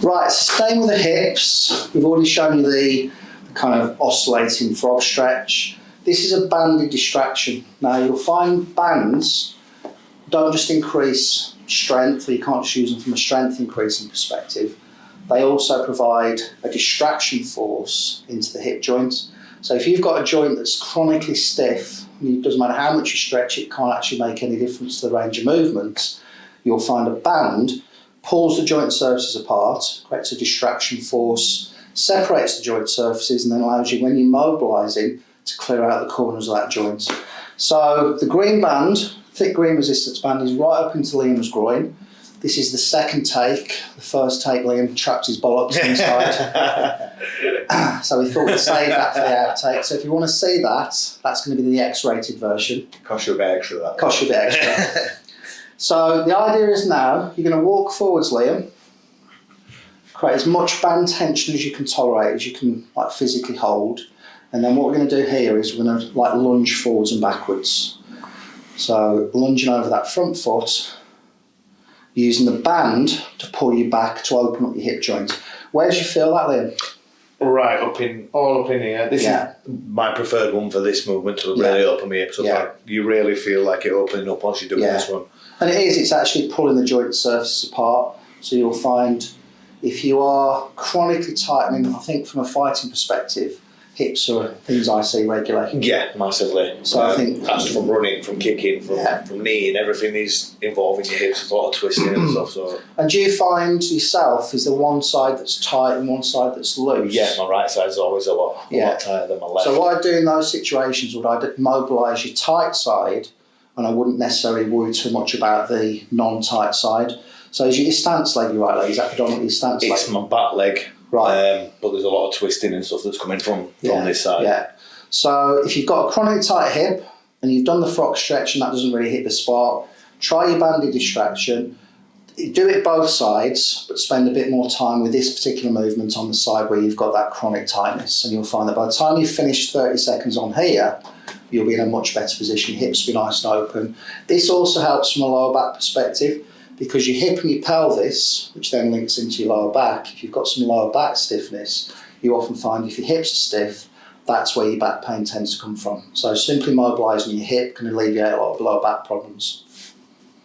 Right, so staying with the hips, we've already shown you the kind of oscillating frog stretch. This is a banded distraction. Now you'll find bands don't just increase strength, or you can't just use them from a strength increasing perspective. They also provide a distraction force into the hip joint. So if you've got a joint that's chronically stiff, and it doesn't matter how much you stretch, it can't actually make any difference to the range of movement, you'll find a band pulls the joint surfaces apart, creates a distraction force, separates the joint surfaces, and then allows you, when you're mobilising, to clear out the corners of that joint. So the green band, thick green resistance band, is right up into Liam's groin. This is the second take. The first take, Liam trapped his bollocks inside. So we thought we'd save that for the outtake. So if you want to see that, that's going to be the X-rated version. Cost you a bit extra, that. Cost you a bit extra. So the idea is now, you're going to walk forwards, Liam. Create as much band tension as you can tolerate, as you can like physically hold. And then what we're going to do here is we're going to like lunge forwards and backwards. So lunging over that front foot, using the band to pull you back to open up your hip joint. Where do you feel that, Liam? Right, all up in here. This is my preferred one for this movement, to really open my hips up. Like, you really feel like it opening up once you're doing this one. And it is, it's actually pulling the joint surfaces apart. So you'll find if you are chronically tight, I mean, I think from a fighting perspective, hips are things I see regularly. Yeah, massively. So I think that's from running, from kicking, from kneeing, everything is involving your hips. There's a lot of twisting and stuff. So. And do you find yourself, is there one side that's tight and one side that's loose? Yeah, my right side is always a lot tighter than my left. So what I do in those situations, would I mobilise your tight side, and I wouldn't necessarily worry too much about the non-tight side. So is your stance leg your right leg? Is that predominantly your stance leg? It's my back leg. Right. But there's a lot of twisting and stuff that's coming from this side. Yeah. So if you've got a chronically tight hip and you've done the frog stretch and that doesn't really hit the spot, try your banded distraction. Do it both sides, but spend a bit more time with this particular movement on the side where you've got that chronic tightness. And you'll find that by the time you've finished 30 seconds on here, you'll be in a much better position. Your hips will be nice and open. This also helps from a lower back perspective, because your hip and your pelvis, which then links into your lower back, if you've got some lower back stiffness, you often find if your hips are stiff, that's where your back pain tends to come from. So simply mobilising your hip can alleviate a lot of lower back problems.